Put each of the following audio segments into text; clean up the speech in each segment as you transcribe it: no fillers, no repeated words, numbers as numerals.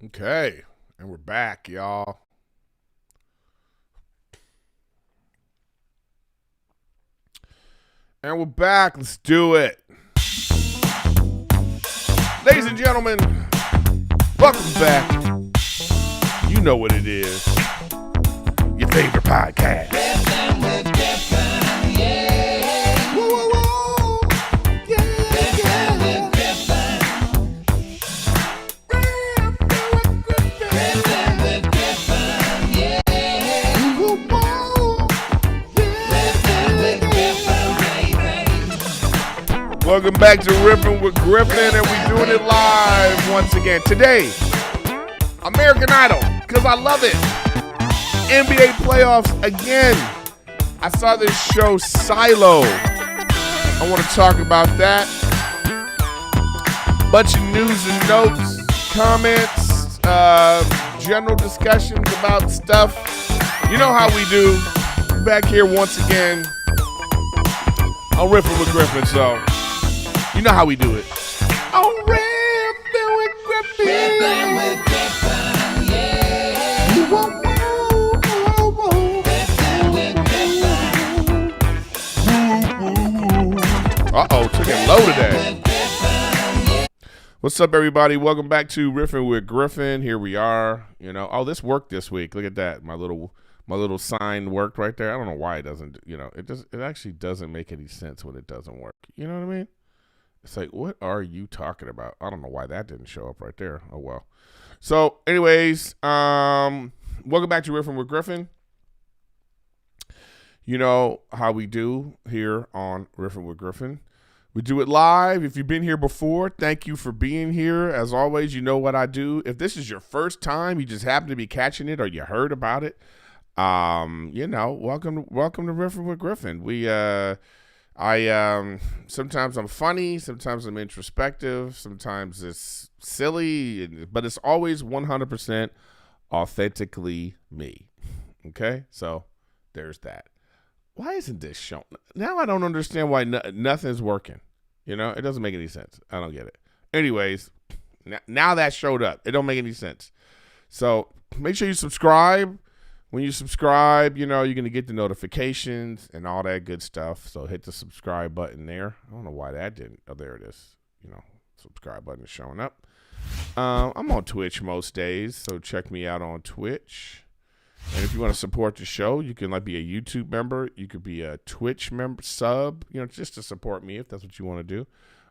Okay, and we're back, y'all. And we're back. Let's do it. Ladies and gentlemen, welcome back. You know what it is. Your favorite podcast. Riffin with Griffin, yeah. Woo, woo, woo. Yeah, Riffin with Griffin. Riffin with Griffin, yeah. Woo, woo. Riffin with Griffin, baby. Welcome back to Riffin with Griffin, and we're doing it live once again. Today, American Idol, because I love it. NBA playoffs again. I saw this show, Silo. I want to talk about that. Bunch of news and notes, comments, general discussions about stuff. You know how we do. Back here once again. I'm Riffin with Griffin, so you know how we do it. I'm Riffin with Griffin. Riffin with Griffin, yeah. You won't. Uh-oh, took it low today. What's up, everybody? Welcome back to Riffin with Griffin. Here we are. This worked this week. Look at that. My little sign worked right there. I don't know why it doesn't. It actually doesn't make any sense when it doesn't work. You know what I mean? It's like, what are you talking about? I don't know why that didn't show up right there. Oh well. So, anyways, welcome back to Riffin with Griffin. You know how we do here on Riffin with Griffin. We do it live. If you've been here before, thank you for being here. As always, you know what I do. If this is your first time, you just happen to be catching it or you heard about it, welcome to Riffin with Griffin. Sometimes I'm funny, sometimes I'm introspective, sometimes it's silly, but it's always 100% authentically me. Okay? So there's that. Why isn't this shown? Now I don't understand why nothing's working. It doesn't make any sense. I don't get it. Anyways, now that showed up. It don't make any sense. So make sure you subscribe. When you subscribe, you're going to get the notifications and all that good stuff. So hit the subscribe button there. I don't know why that didn't. Oh, there it is. Subscribe button is showing up. I'm on Twitch most days, so check me out on Twitch. And if you want to support the show, you can be a YouTube member. You could be a Twitch member, sub, just to support me if that's what you want to do.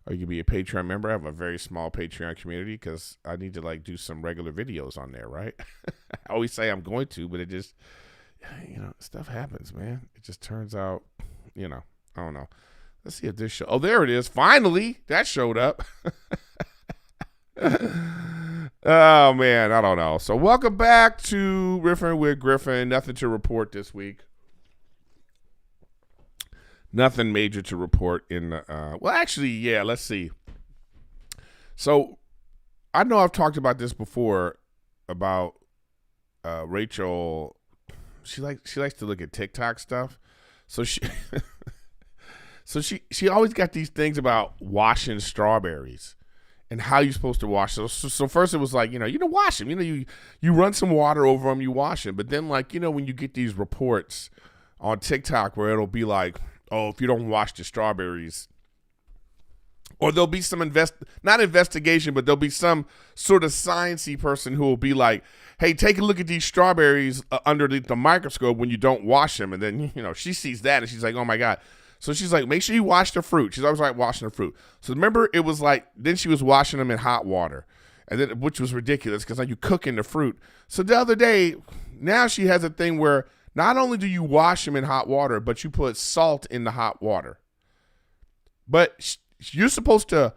Or you could be a Patreon member. I have a very small Patreon community because I need to do some regular videos on there, right? I always say I'm going to, but it just, stuff happens, man. It just turns out, I don't know. Let's see if this show. Oh, there it is. Finally, that showed up. Oh, man, I don't know. So welcome back to Riffin with Griffin. Nothing to report this week. Nothing major to report in the, let's see. So I know I've talked about this before about Rachel. She likes to look at TikTok stuff. So she always got these things about washing strawberries. And how you're supposed to wash those. So first it was like, you don't wash them. You run some water over them, you wash them. But then when you get these reports on TikTok where it'll be like, oh, if you don't wash the strawberries, or there'll be some not investigation, but there'll be some sort of sciencey person who will be like, hey, take a look at these strawberries under the microscope when you don't wash them. And then, she sees that and she's like, oh my God. So she's like, make sure you wash the fruit. She's always like washing the fruit. So remember, it was like, then she was washing them in hot water, and then which was ridiculous because now you cooking the fruit. So the other day, now she has a thing where not only do you wash them in hot water, but you put salt in the hot water. But you're supposed to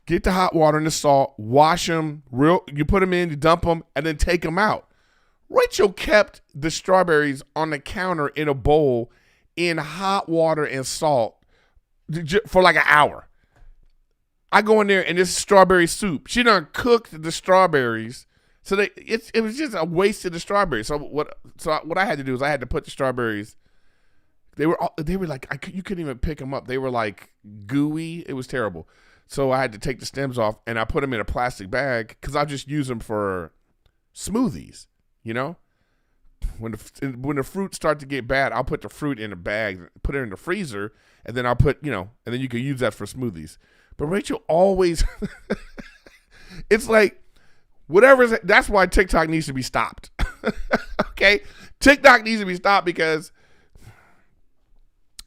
get the hot water and the salt, wash them, you put them in, you dump them, and then take them out. Rachel kept the strawberries on the counter in a bowl in hot water and salt for like an hour. I go in there and it's strawberry soup. She done cooked the strawberries, so it was just a waste of the strawberries. So what I had to do is I had to put the strawberries. They were like you couldn't even pick them up. They were like gooey. It was terrible. So I had to take the stems off, and I put them in a plastic bag because I'll just use them for smoothies, you know? When the fruit start to get bad, I'll put the fruit in a bag, put it in the freezer, and then I'll put, and then you can use that for smoothies. But Rachel always, it's like, that's why TikTok needs to be stopped. Okay? TikTok needs to be stopped because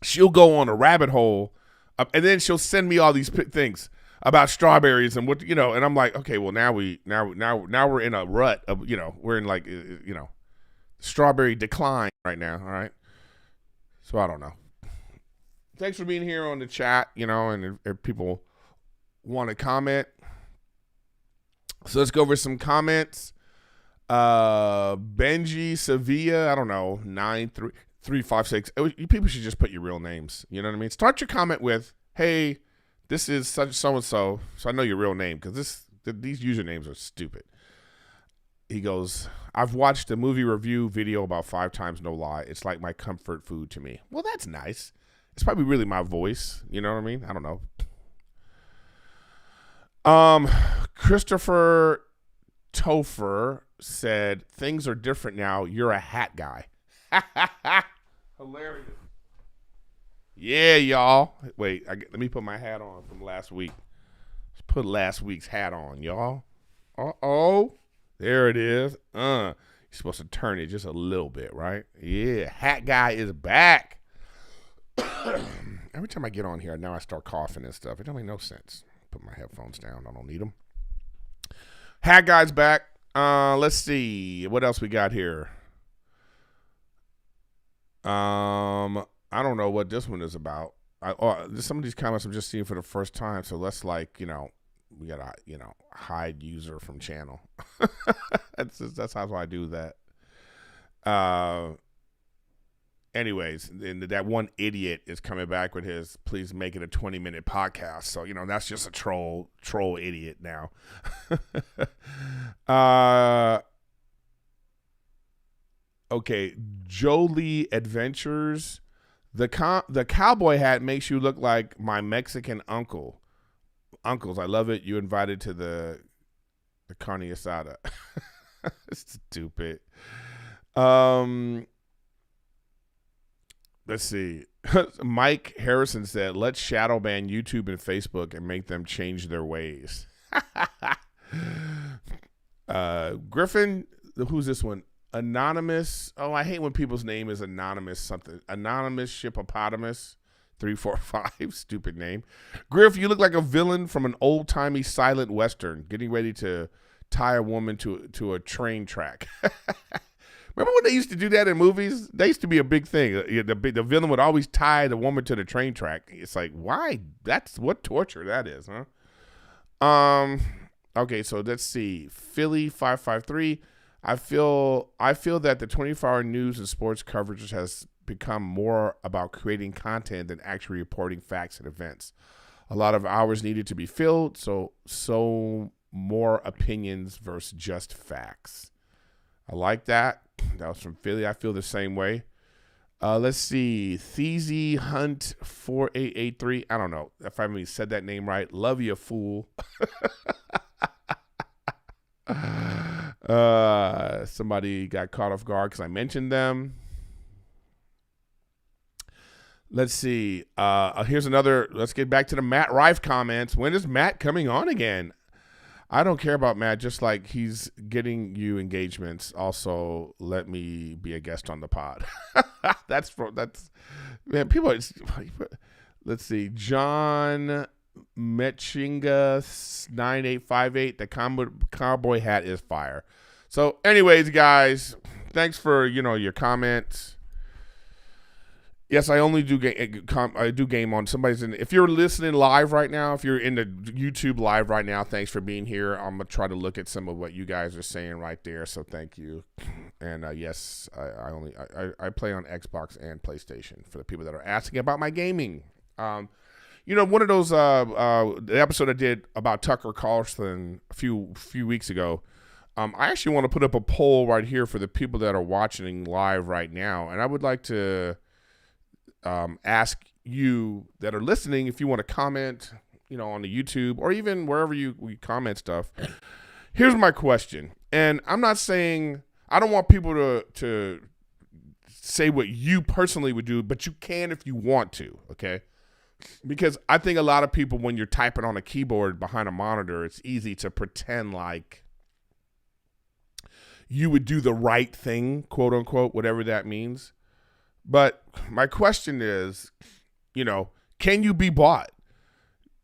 she'll go on a rabbit hole, and then she'll send me all these things about strawberries and what, and I'm like, okay, well now we're in a rut of, we're in like, strawberry decline right now. All right. So I don't know. Thanks for being here on the chat, and if people want to comment. So let's go over some comments. Benji Sevilla, I don't know, 93356. You people should just put your real names. You know what I mean? Start your comment with, hey, this is such so-and-so, so I know your real name, because these usernames are stupid. He goes, I've watched a movie review video about 5 times, no lie. It's like my comfort food to me. Well, that's nice. It's probably really my voice. You know what I mean? I don't know. Christopher Topher said, things are different now. You're a hat guy. Hilarious. Yeah, y'all. Wait, let me put my hat on from last week. Let's put last week's hat on, y'all. Uh-oh. There it is. You're supposed to turn it just a little bit, right? Yeah, hat guy is back. Every time I get on here, now I start coughing and stuff. It don't make no sense. Put my headphones down. I don't need them. Hat guy's back. Let's see. What else we got here? I don't know what this one is about. Some of these comments I'm just seeing for the first time. So let's we got to, hide user from channel. That's how I do that. Anyways, and that one idiot is coming back with his, please make it a 20-minute podcast. So, that's just a troll idiot now. Okay. Jolie Adventures. The cowboy hat makes you look like my Mexican uncles. I love it. You invited to the carne asada. Stupid. Let's see. Mike Harrison said, let's shadow ban YouTube and Facebook and make them change their ways. Griffin, who's this one? Anonymous. Oh, I hate when people's name is anonymous something. Anonymous Shippopotamus 345. Stupid name. Griff, you look like a villain from an old-timey silent western getting ready to tie a woman to a train track. Remember when they used to do that in movies? That used to be a big thing. The villain would always tie the woman to the train track. It's like, why? That's what torture that is, huh? Okay, so let's see. Philly 553. I feel that the 24-hour news and sports coverage has become more about creating content than actually reporting facts and events. A lot of hours needed to be filled, so more opinions versus just facts. I like that. That was from Philly. I feel the same way. Let's see. Theezy Hunt 4883. I don't know if I even said that name right. Love you, fool. Somebody got caught off guard because I mentioned them. Let's see. Here's another. Let's get back to the Matt Rife comments. When is Matt coming on again? I don't care about Matt, just like he's getting you engagements. Also, let me be a guest on the pod. That's man, people. Let's see. John Metchinga 9858. The cowboy hat is fire. So anyways, guys, thanks for, your comments. Yes, I only do game on somebody's in. If you're listening live right now, if you're in the YouTube live right now, thanks for being here. I'm gonna try to look at some of what you guys are saying right there. So thank you. And yes, I play on Xbox and PlayStation for the people that are asking about my gaming. One of those the episode I did about Tucker Carlson a few weeks ago. I actually want to put up a poll right here for the people that are watching live right now, and I would like to ask you that are listening if you want to comment, on the YouTube or even wherever we comment stuff. Here's my question. And I'm not saying, I don't want people to say what you personally would do, but you can if you want to, okay? Because I think a lot of people, when you're typing on a keyboard behind a monitor, it's easy to pretend like you would do the right thing, quote unquote, whatever that means. But my question is, can you be bought?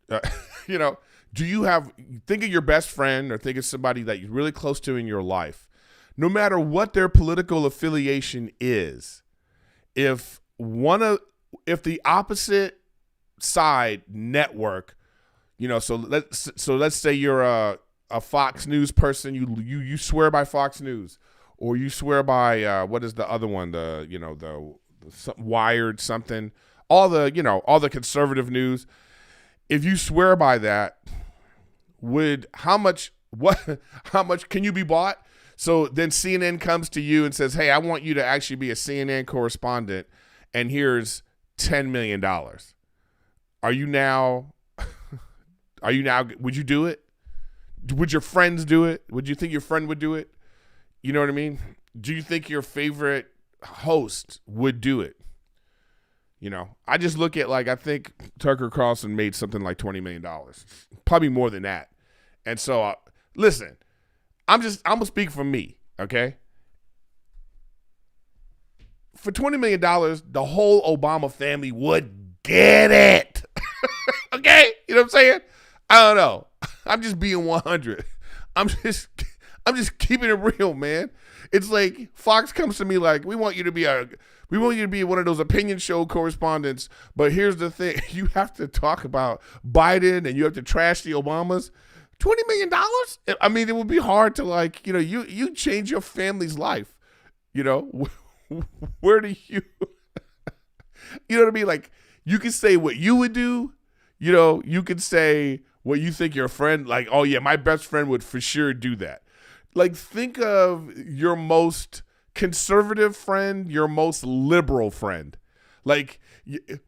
Do you think of your best friend or think of somebody that you're really close to in your life, no matter what their political affiliation is, if the opposite side network, so let's say you're a Fox News person, you swear by Fox News, or you swear by what is the other one, the Wired something, all the conservative news. If you swear by that, how much can you be bought? So then CNN comes to you and says, hey, I want you to actually be a CNN correspondent, and here's $10 million. Are you now, would you do it? Would your friends do it? Would you think your friend would do it? You know what I mean? Do you think your favorite host would do it? I just look at, I think Tucker Carlson made something like $20 million, probably more than that. And so, listen, I'm going to speak for me, okay? For $20 million, the whole Obama family would get it. Okay? You know what I'm saying? I don't know. I'm just being 100. I'm just keeping it real, man. It's like Fox comes to me like, we want you to be one of those opinion show correspondents, but here's the thing. You have to talk about Biden and you have to trash the Obamas. $20 million? I mean, it would be hard to you change your family's life. Where do you, you know what I mean? Like, you can say what you would do. You can say what you think your friend, like, oh yeah, my best friend would for sure do that. Like, think of your most conservative friend, your most liberal friend. Like,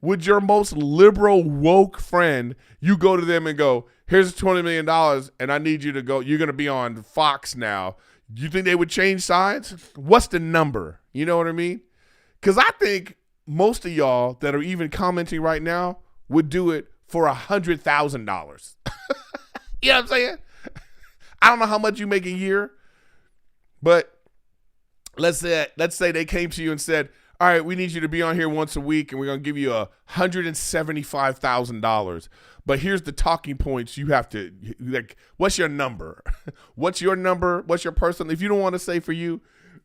would your most liberal woke friend, you go to them and go, here's $20 million and I need you to go, you're going to be on Fox now. You think they would change sides? What's the number? You know what I mean? Because I think most of y'all that are even commenting right now would do it for $100,000. You know what I'm saying? I don't know how much you make a year, but let's say they came to you and said, all right, we need you to be on here once a week and we're going to give you $175,000. But here's the talking points you have to, like, what's your number? What's your number? What's your personal? If you don't want to say for you,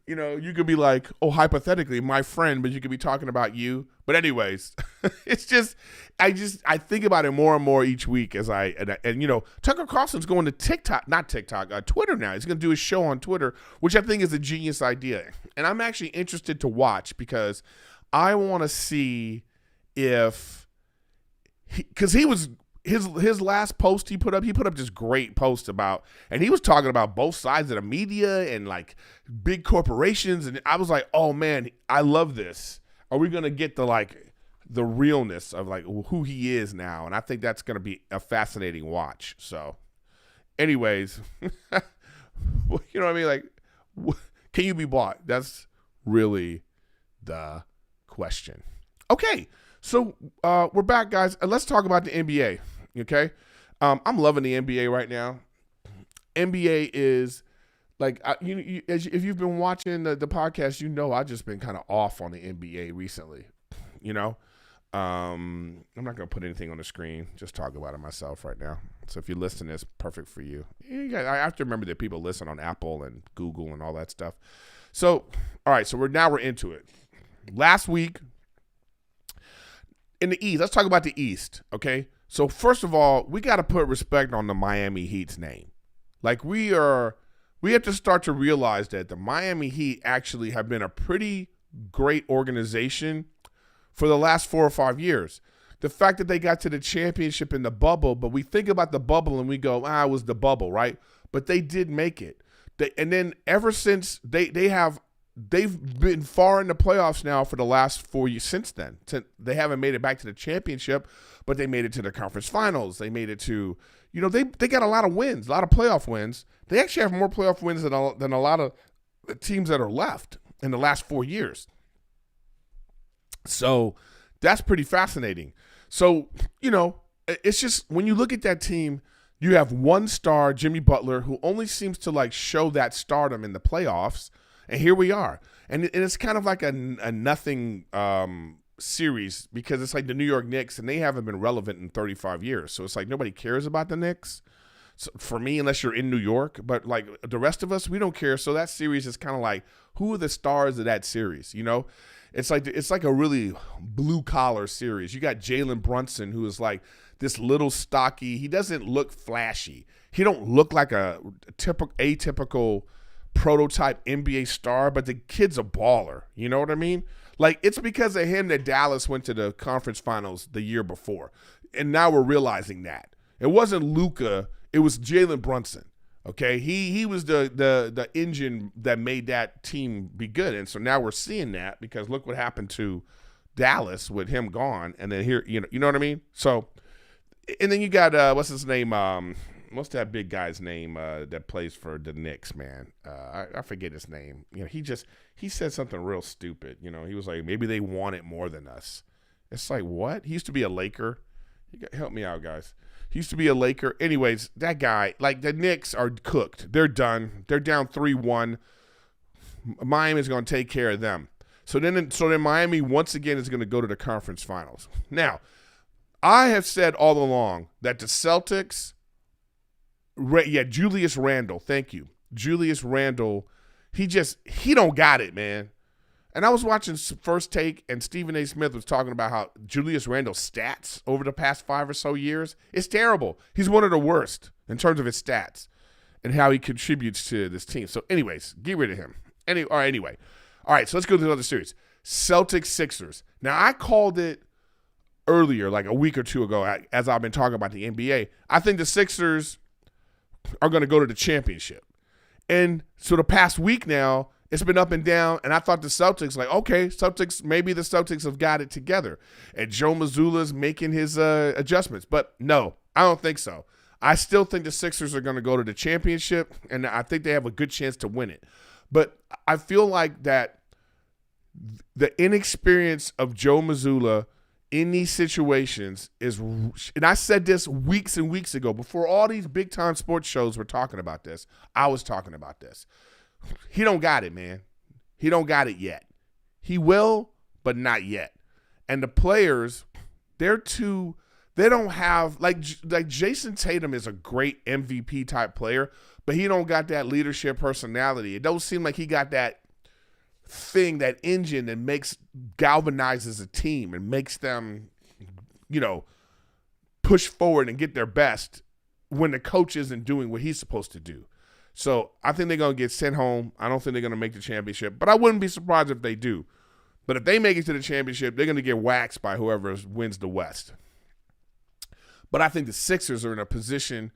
you could be like, oh, hypothetically, my friend, but you could be talking about you. But anyways, it's just, I think about it more and more each week as Tucker Carlson's going to Twitter now. He's going to do a show on Twitter, which I think is a genius idea. And I'm actually interested to watch because I want to see because his last post he put up this great post about, and he was talking about both sides of the media and like big corporations. And I was like, oh man, I love this. Are we going to get the realness of like who he is now? And I think that's going to be a fascinating watch. So anyways, you know what I mean? Like, can you be bought? That's really the question. Okay. So we're back, guys. And let's talk about the NBA. Okay. I'm loving the NBA right now. NBA is like, if you've been watching the podcast, I've just been kind of off on the NBA recently. I'm not going to put anything on the screen, just talk about it myself right now. So if you listen, it's perfect for you. I have to remember that people listen on Apple and Google and all that stuff. So, all right. So we're into it. Last week in the East, let's talk about the East. Okay. So first of all, we got to put respect on the Miami Heat's name. Like we have to start to realize that the Miami Heat actually have been a pretty great organization for the last 4 or 5 years. The fact that they got to the championship in the bubble, but we think about the bubble and we go, it was the bubble, right? But they did make it. And then ever since they have they've been far in the playoffs now for the last 4 years since then. They haven't made it back to the championship, but they made it to the conference finals. They made it to, they got a lot of wins, a lot of playoff wins. They actually have more playoff wins than a lot of the teams that are left in the last 4 years. So that's pretty fascinating. So, it's just when you look at that team, you have one star, Jimmy Butler, who only seems to show that stardom in the playoffs. And here we are. And it's kind of like a nothing series, because it's like the New York Knicks, and they haven't been relevant in 35 years. So it's like nobody cares about the Knicks. So for me, unless you're in New York. But the rest of us, we don't care. So that series is kind of like, who are the stars of that series, It's like a really blue-collar series. You got Jalen Brunson, who is like this little stocky. He doesn't look flashy. He don't look like a atypical prototype NBA star, but the kid's a baller. You know what I mean? It's because of him that Dallas went to the conference finals the year before. And now we're realizing that. It wasn't Luka. It was Jalen Brunson. Okay, he was the engine that made that team be good, and so now we're seeing that, because look what happened to Dallas with him gone, and then here, you know what I mean. So, and then you got what's his name? What's that big guy's name that plays for the Knicks? Man, I forget his name. He said something real stupid. He was like, maybe they want it more than us. It's like, what? He used to be a Laker. Help me out, guys. He used to be a Laker. Anyways, that guy, the Knicks are cooked. They're done. They're down 3-1. Miami's going to take care of them. So then Miami once again is going to go to the conference finals. Now, I have said all along that the Celtics, Julius Randle, thank you. Julius Randle, he don't got it, man. And I was watching First Take, and Stephen A. Smith was talking about how Julius Randle's stats over the past 5 or so years, it's terrible. He's one of the worst in terms of his stats and how he contributes to this team. So anyways, get rid of him. Anyway. All right, so let's go to the other series. Celtics-Sixers. Now, I called it earlier, like a week or two ago, as I've been talking about the NBA. I think the Sixers are going to go to the championship. And so the past week now, it's been up and down, and I thought the Celtics, maybe the Celtics have got it together. And Joe Mazzulla's making his adjustments. But no, I don't think so. I still think the Sixers are going to go to the championship, and I think they have a good chance to win it. But I feel like that the inexperience of Joe Mazzulla in these situations is, and I said this weeks and weeks ago, before all these big-time sports shows were talking about this, I was talking about this. He don't got it, man. He don't got it yet. He will, but not yet. And the players, they don't have, like Jason Tatum is a great MVP type player, but he don't got that leadership personality. It don't seem like he got that thing, that engine that galvanizes a team and makes them, push forward and get their best when the coach isn't doing what he's supposed to do. So I think they're going to get sent home. I don't think they're going to make the championship, but I wouldn't be surprised if they do. But if they make it to the championship, they're going to get waxed by whoever wins the West. But I think the Sixers are in a position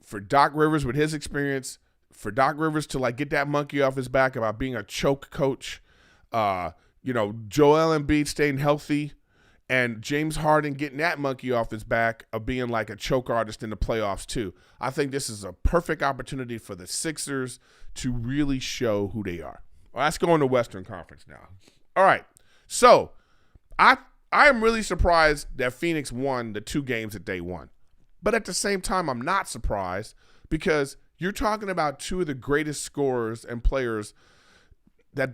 for Doc Rivers, with his experience, for Doc Rivers to get that monkey off his back about being a choke coach, Joel Embiid staying healthy, and James Harden getting that monkey off his back of being like a choke artist in the playoffs too. I think this is a perfect opportunity for the Sixers to really show who they are. Well, let's go in the Western Conference now. All right. So I am really surprised that Phoenix won the 2 games that they won. But at the same time, I'm not surprised, because you're talking about 2 of the greatest scorers and players that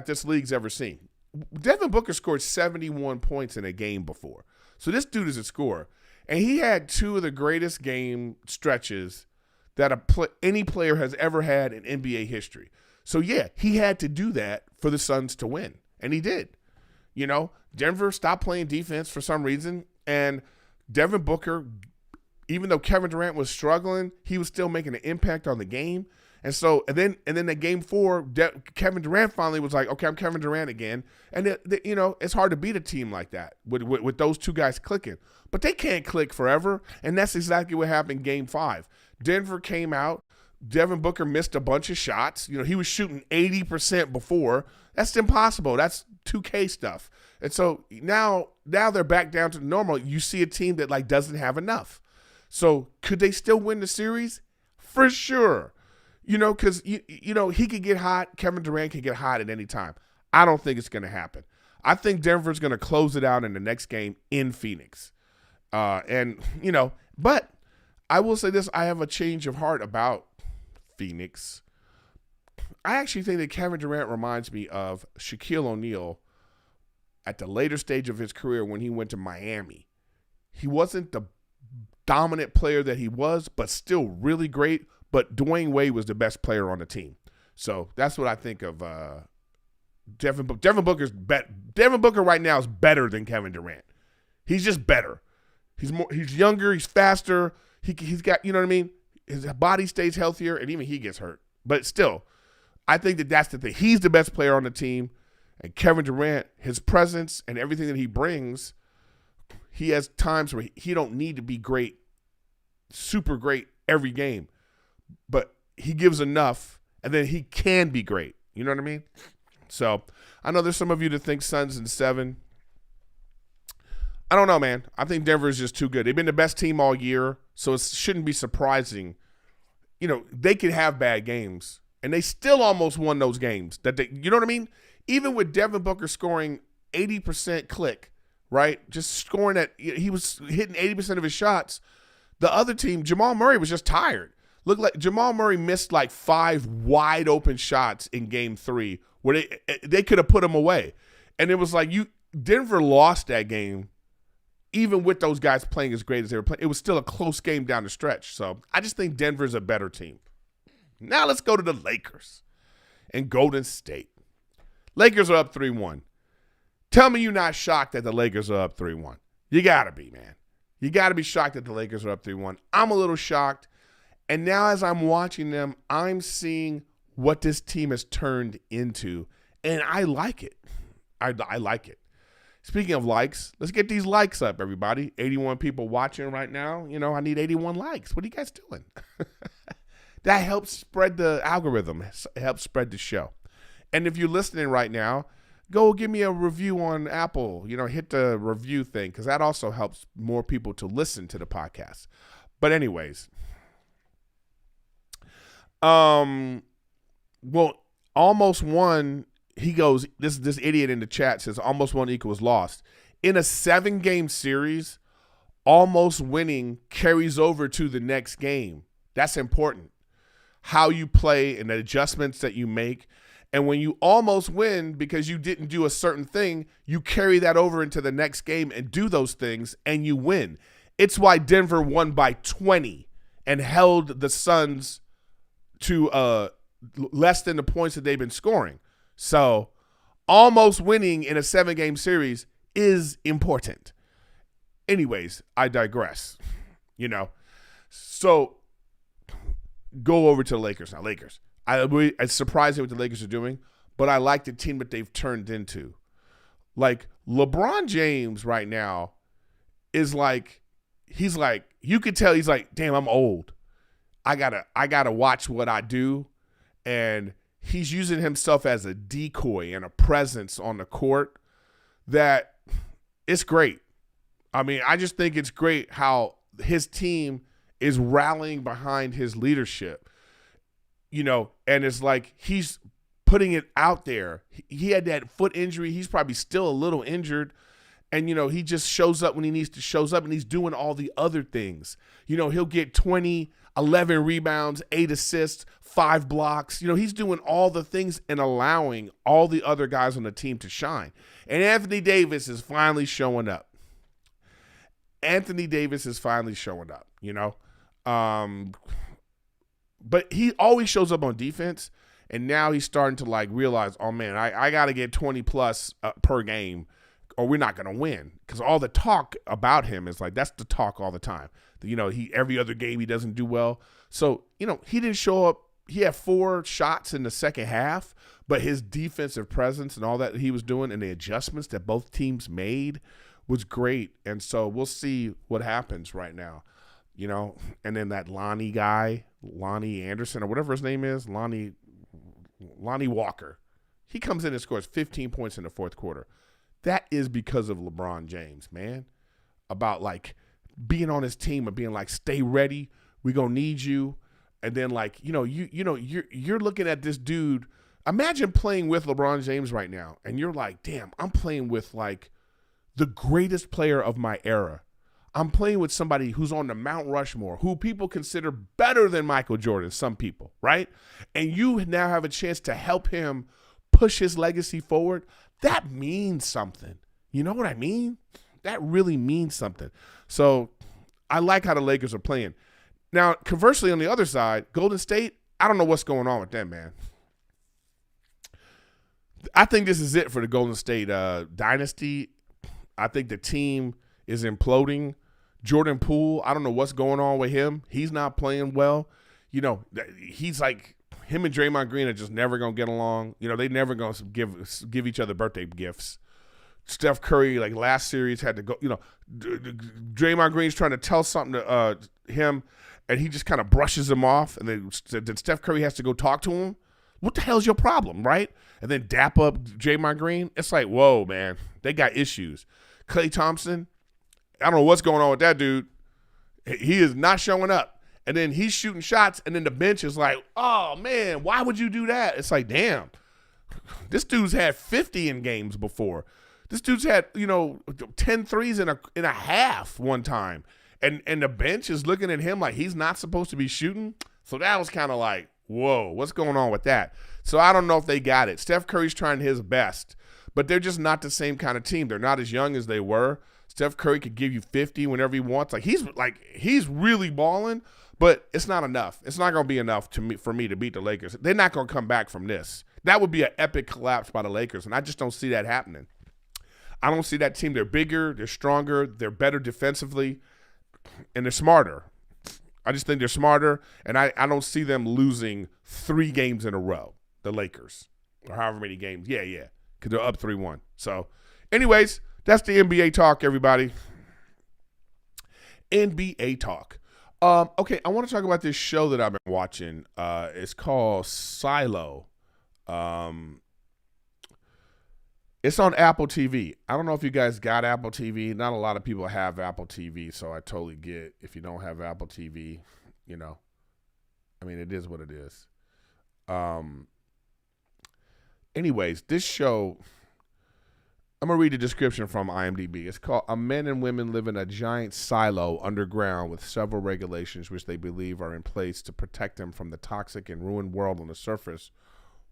this league's ever seen. Devin Booker scored 71 points in a game before. So this dude is a scorer. And he had 2 of the greatest game stretches that any player has ever had in NBA history. So, yeah, he had to do that for the Suns to win. And he did. Denver stopped playing defense for some reason. And Devin Booker, even though Kevin Durant was struggling, he was still making an impact on the game. And then at game 4, Kevin Durant finally was like, okay, I'm Kevin Durant again. And it's hard to beat a team like that with those 2 guys clicking, but they can't click forever. And that's exactly what happened in game 5. Denver came out, Devin Booker missed a bunch of shots. He was shooting 80% before. That's impossible. That's 2K stuff. And so now they're back down to normal. You see a team that like doesn't have enough. So could they still win the series? For sure. Because he could get hot. Kevin Durant can get hot at any time. I don't think it's going to happen. I think Denver's going to close it out in the next game in Phoenix. But I will say this. I have a change of heart about Phoenix. I actually think that Kevin Durant reminds me of Shaquille O'Neal at the later stage of his career when he went to Miami. He wasn't the dominant player that he was, but still really great. But Dwayne Wade was the best player on the team. So that's what I think of Devin Booker. Devin Booker right now is better than Kevin Durant. He's just better. He's younger, he's faster. He's got, you know what I mean? His body stays healthier, and even he gets hurt. But still, I think that that's the thing. He's the best player on the team, and Kevin Durant, his presence and everything that he brings, he has times where he don't need to be great, super great every game, but he gives enough, and then he can be great. You know what I mean? So I know there's some of you that think Suns in 7. I don't know, man. I think Denver is just too good. They've been the best team all year, so it shouldn't be surprising. They could have bad games, and they still almost won those games. You know what I mean? Even with Devin Booker scoring 80% click, right? Just scoring he was hitting 80% of his shots. The other team, Jamal Murray was just tired. Looked like Jamal Murray missed like 5 wide open shots in game 3 where they could have put him away. And it was like Denver lost that game. Even with those guys playing as great as they were playing, it was still a close game down the stretch. So I just think Denver's a better team. Now let's go to the Lakers and Golden State. Lakers are up 3-1. Tell me you're not shocked that the Lakers are up 3-1. You got to be, man. You got to be shocked that the Lakers are up 3-1. I'm a little shocked. And now as I'm watching them, I'm seeing what this team has turned into. And I like it. I like it. Speaking of likes, let's get these likes up, everybody. 81 people watching right now. I need 81 likes. What are you guys doing? That helps spread the algorithm. It helps spread the show. And if you're listening right now, go give me a review on Apple. Hit the review thing because that also helps more people to listen to the podcast. But anyways, almost won. He goes, this idiot in the chat says almost won equals lost. In a 7-game series, almost winning carries over to the next game. That's important. How you play and the adjustments that you make. And when you almost win because you didn't do a certain thing, you carry that over into the next game and do those things and you win. It's why Denver won by 20 and held the Suns to less than the points that they've been scoring. So almost winning in a 7-game series is important. Anyways, I digress. So go over to the Lakers now. Lakers. It's surprising what the Lakers are doing, but I like the team that they've turned into. Like LeBron James right now is like, you could tell he's like, damn, I'm old. I gotta watch what I do. And he's using himself as a decoy and a presence on the court that it's great. I mean, I just think it's great how his team is rallying behind his leadership, and it's like he's putting it out there. He had that foot injury. He's probably still a little injured. And, he just shows up when he needs to shows up, and he's doing all the other things. He'll get 20, 11 rebounds, 8 assists, 5 blocks. He's doing all the things and allowing all the other guys on the team to shine. And Anthony Davis is finally showing up. But he always shows up on defense, and now he's starting to realize, oh man, I got to get 20 plus per game, or we're not going to win. Because all the talk about him is that's the talk all the time. Every other game he doesn't do well. So he didn't show up. He had 4 shots in the second half, but his defensive presence and all that he was doing and the adjustments that both teams made was great. And so we'll see what happens right now. and then that Lonnie Anderson or whatever his name is, Lonnie Walker. He comes in and scores 15 points in the fourth quarter. That is because of LeBron James, man. About like being on his team and being like, stay ready. We're going to need you. And then like, you're looking at this dude. Imagine playing with LeBron James right now. And you're like, damn, I'm playing with like the greatest player of my era. I'm playing with somebody who's on the Mount Rushmore, who people consider better than Michael Jordan, some people, right? And you now have a chance to help him push his legacy forward. That means something. You know what I mean? That really means something. So I like how the Lakers are playing. Now, conversely, on the other side, Golden State, I don't know what's going on with them, man. I think this is it for the Golden State dynasty. I think the team is imploding. Jordan Poole, I don't know what's going on with him. He's not playing well. He's like, him and Draymond Green are just never going to get along. They never going to give each other birthday gifts. Steph Curry, like last series, had to go, Draymond Green's trying to tell something to him, and he just kind of brushes him off, and then Steph Curry has to go talk to him. What the hell's your problem, right? And then dap up Draymond Green. It's like, whoa, man, they got issues. Klay Thompson, I don't know what's going on with that dude. He is not showing up. And then he's shooting shots, and then the bench is like, oh, man, why would you do that? It's like, damn, this dude's had 50 in games before. This dude's had, 10 threes in a half one time. And the bench is looking at him like he's not supposed to be shooting. So that was kind of like, whoa, what's going on with that? So I don't know if they got it. Steph Curry's trying his best, but they're just not the same kind of team. They're not as young as they were. Steph Curry could give you 50 whenever he wants. He's really balling, but it's not enough. It's not going to be enough for me to beat the Lakers. They're not going to come back from this. That would be an epic collapse by the Lakers, and I just don't see that happening. I don't see that team. They're bigger, they're stronger, they're better defensively, and they're smarter. I just think they're smarter, and I don't see them losing 3 games in a row, the Lakers, or however many games. Yeah, because they're up 3-1. So, anyways, that's the NBA talk, everybody. NBA talk. Okay, I want to talk about this show that I've been watching. It's called Silo. It's on Apple TV. I don't know if you guys got Apple TV. Not a lot of people have Apple TV, so I totally get if you don't have Apple TV, it is what it is. Anyways, this show, I'm going to read the description from IMDb. It's called A Men and Women Live in a Giant Silo Underground with Several Regulations which they believe are in place to protect them from the toxic and ruined world on the surface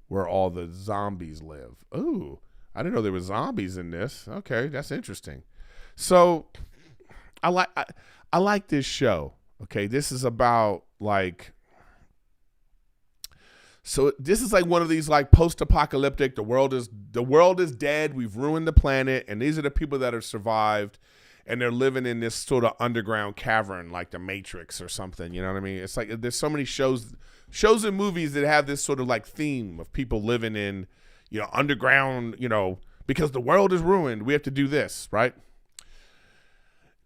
where all the zombies live. Ooh. I didn't know there were zombies in this. Okay, that's interesting. So I like this show. Okay, this is about this is like one of these like post-apocalyptic. The world is dead. We've ruined the planet, and these are the people that have survived, and they're living in this sort of underground cavern, like the Matrix or something. You know what I mean? It's like there's so many shows and movies that have this sort of like theme of people living in, underground, because the world is ruined. We have to do this, right?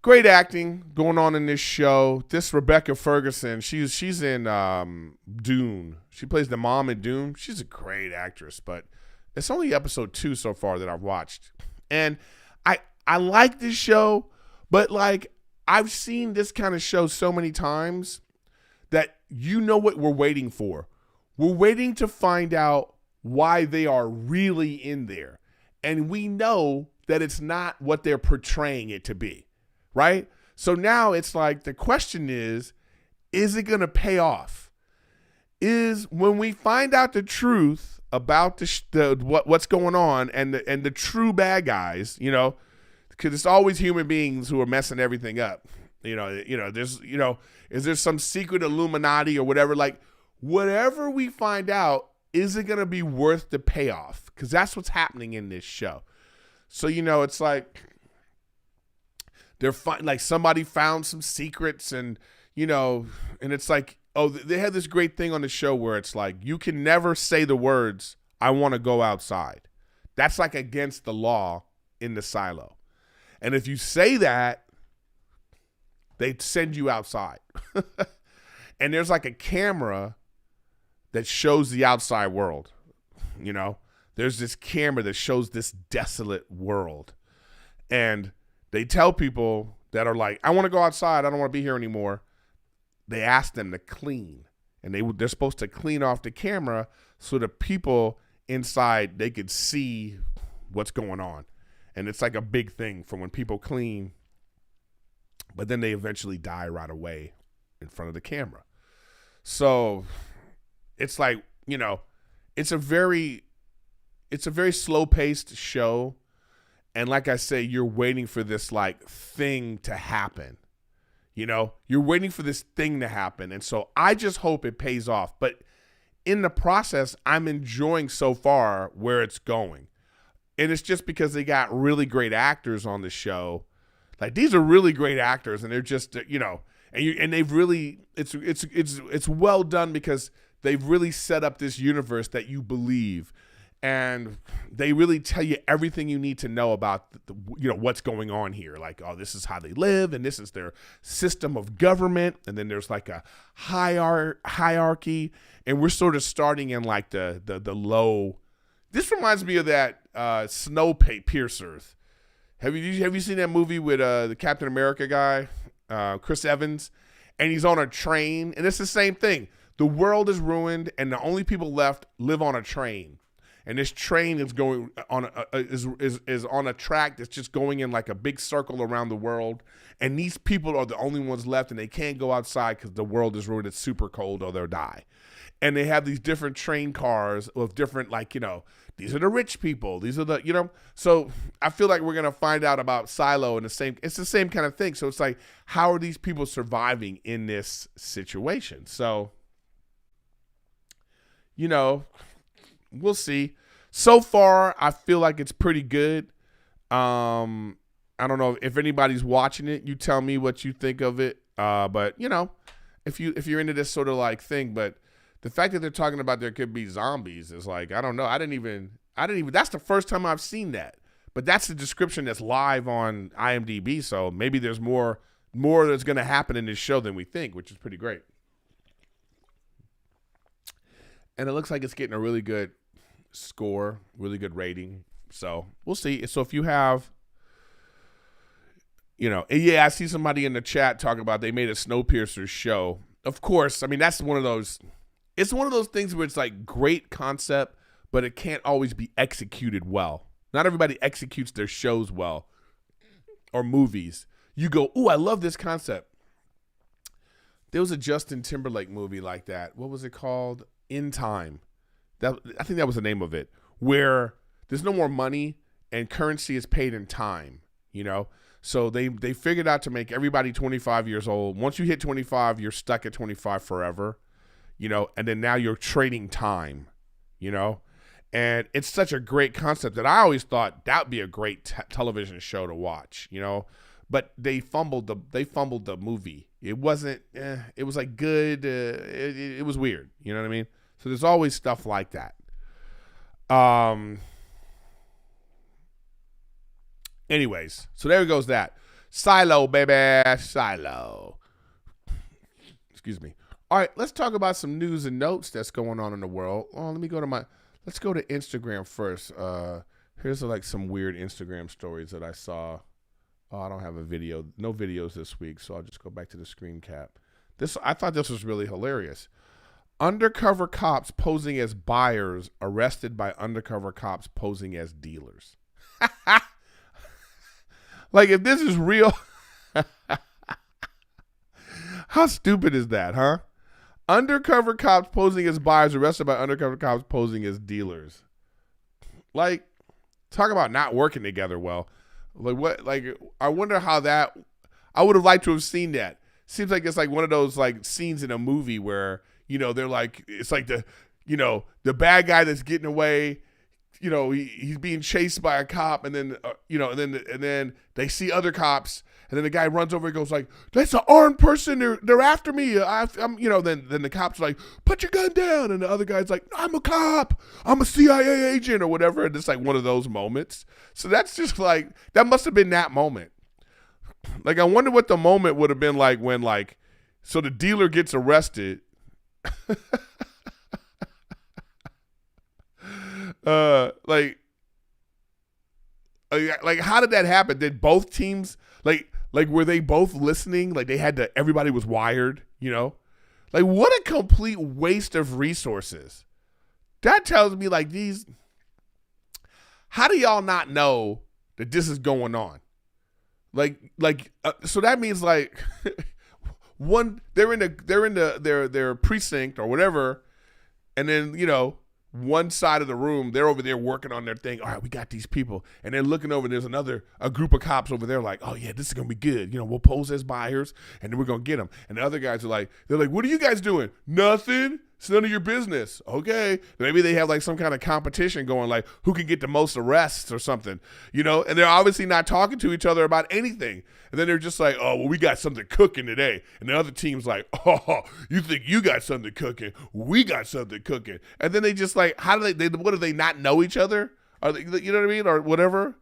Great acting going on in this show. This Rebecca Ferguson, she's in Dune. She plays the mom in Dune. She's a great actress, but it's only episode 2 so far that I've watched. And I like this show, but I've seen this kind of show so many times that what we're waiting for. We're waiting to find out why they are really in there. And we know that it's not what they're portraying it to be, right? So now it's like the question is it going to pay off? Is when we find out the truth about what's going on and the true bad guys, because it's always human beings who are messing everything up. There's is there some secret Illuminati or whatever? Like whatever we find out, is it going to be worth the payoff? Because that's what's happening in this show. So, it's like they're somebody found some secrets and it's like, oh, they had this great thing on the show where it's like, you can never say the words, I want to go outside. That's like against the law in the silo. And if you say that, They send you outside. And there's like a camera that shows the outside world. You know, there's this camera that shows this desolate world. And they tell people that are like, I want to go outside. I don't want to be here anymore. They ask them to clean. And they're supposed to clean off the camera so the people inside, they could see what's going on. And it's like a big thing for when people clean, but then they eventually die right away in front of the camera. So it's like, you know, it's a very slow paced show. And like I say, you're waiting for this like thing to happen. You know, you're waiting for this thing to happen. And so I just hope it pays off. But in the process, I'm enjoying so far where it's going. And it's just because they got really great actors on the show. Like, these are really great actors, and they're just, you know, and they've really, it's well done because they've really set up this universe that you believe. And they really tell you everything you need to know about, you know, what's going on here. Like, oh, this is how they live, and this is their system of government. And then there's like a hierarchy, and we're sort of starting in like the low. This reminds me of that Snowpiercer. Have you seen that movie with the Captain America guy, Chris Evans, and he's on a train, and it's the same thing. The world is ruined, and the only people left live on a train. And this train is going on is on a track that's just going in like a big circle around the world. And these people are the only ones left, and they can't go outside because the world is ruined. It's super cold, or they'll die. And they have these different train cars with different, like, you know, these are the rich people. These are the, you know. So I feel like we're gonna find out about Silo and it's the same kind of thing. So it's like, how are these people surviving in this situation? So, you know, we'll see. So far, I feel like it's pretty good. I don't know if anybody's watching it. You tell me what you think of it. But you know, if you're into this sort of like thing, but the fact that they're talking about there could be zombies is like, I don't know. I didn't even. That's the first time I've seen that. But that's the description that's live on IMDb. So maybe there's more that's going to happen in this show than we think, which is pretty great. And it looks like it's getting a really good score, really good rating. So we'll see. So if you have, you know, yeah, I see somebody in the chat talking about they made a Snowpiercer show. Of course, I mean, that's one of those, it's one of those things where it's like great concept, but it can't always be executed well. Not everybody executes their shows well or movies. You go, ooh, I love this concept. There was a Justin Timberlake movie like that. What was it called? In Time. I think that was the name of it, where there's no more money and currency is paid in time, you know? So they figured out to make everybody 25 years old. Once you hit 25, you're stuck at 25 forever, you know? And then now you're trading time, you know? And it's such a great concept that I always thought that would be a great television show to watch, you know? But they fumbled the movie. It wasn't, it was like good. It was weird. You know what I mean? So there's always stuff like that. Anyways, so there goes that. Silo, baby. Silo. Excuse me. All right, let's talk about some news and notes that's going on in the world. Oh, let's go to Instagram first. Here's like some weird Instagram stories that I saw. Oh, I don't have a video. No videos this week, so I'll just go back to the screen cap. I thought this was really hilarious. Undercover cops posing as buyers arrested by undercover cops posing as dealers. Like, if this is real, how stupid is that, huh? Undercover cops posing as buyers arrested by undercover cops posing as dealers. Like, talk about not working together well. Like, what? Like, I wonder how that. I would have liked to have seen that. Seems like it's like one of those like scenes in a movie where, you know, they're like, it's like the bad guy that's getting away, you know, he's being chased by a cop, and then and then they see other cops, and then the guy runs over and goes like, "That's an armed person. They're after me. I'm you know." Then the cops are like, "Put your gun down," and the other guy's like, "I'm a cop. I'm a CIA agent," or whatever. And it's like one of those moments. So that's just like, that must have been that moment. Like, I wonder what the moment would have been like when, like, so the dealer gets arrested. Like, how did that happen? Did both teams, like, were they both listening? Like, they had to, everybody was wired, you know? Like, what a complete waste of resources. That tells me, like, how do y'all not know that this is going on? So that means, like, they're in their precinct or whatever, and then, you know, one side of the room, they're over there working on their thing. All right, we got these people. And they're looking over, and there's a group of cops over there like, oh, yeah, this is going to be good. You know, we'll pose as buyers, and then we're going to get them. And the other guys are they're like, what are you guys doing? Nothing. It's none of your business. Okay. Maybe they have like some kind of competition going, like who can get the most arrests or something, you know, and they're obviously not talking to each other about anything. And then they're just like, oh, well, we got something cooking today. And the other team's like, oh, you think you got something cooking? We got something cooking. And then they just like, what do they not know each other? Are they, you know what I mean? Or whatever.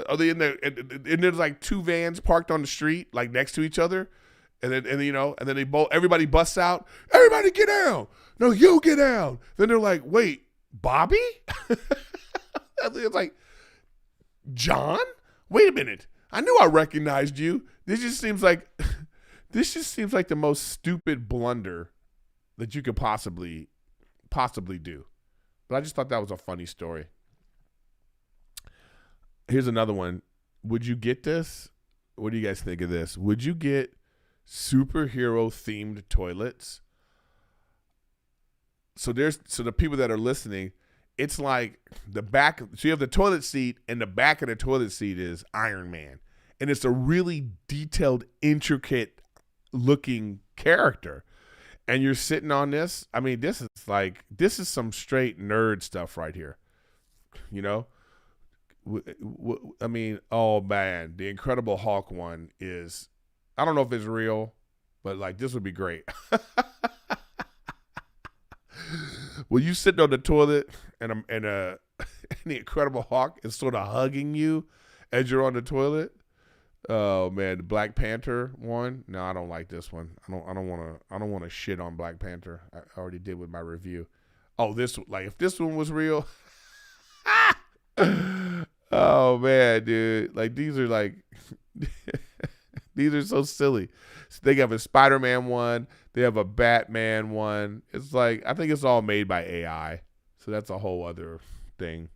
Are they in there? And there's like two vans parked on the street, like next to each other. And then you know, and then everybody busts out. Everybody get down. No, you get down. Then they're like, wait, Bobby? It's like, John? Wait a minute. I knew I recognized you. This just seems like the most stupid blunder that you could possibly do. But I just thought that was a funny story. Here's another one. Would you get this? What do you guys think of this? Would you get superhero themed toilets? So the people that are listening, it's like the back. So you have the toilet seat, and the back of the toilet seat is Iron Man, and it's a really detailed, intricate looking character. And you're sitting on this. I mean, this is some straight nerd stuff right here. You know, I mean, oh man, the Incredible Hulk one is. I don't know if it's real, but like this would be great. Well, you sitting on the toilet and the Incredible Hulk is sort of hugging you as you're on the toilet. Oh man, the Black Panther one. No, I don't like this one. I don't want to shit on Black Panther. I already did with my review. Oh, if this one was real. Oh man, dude. Like these are like these are so silly. So they have a Spider-Man one. They have a Batman one. It's like, I think it's all made by AI. So that's a whole other thing.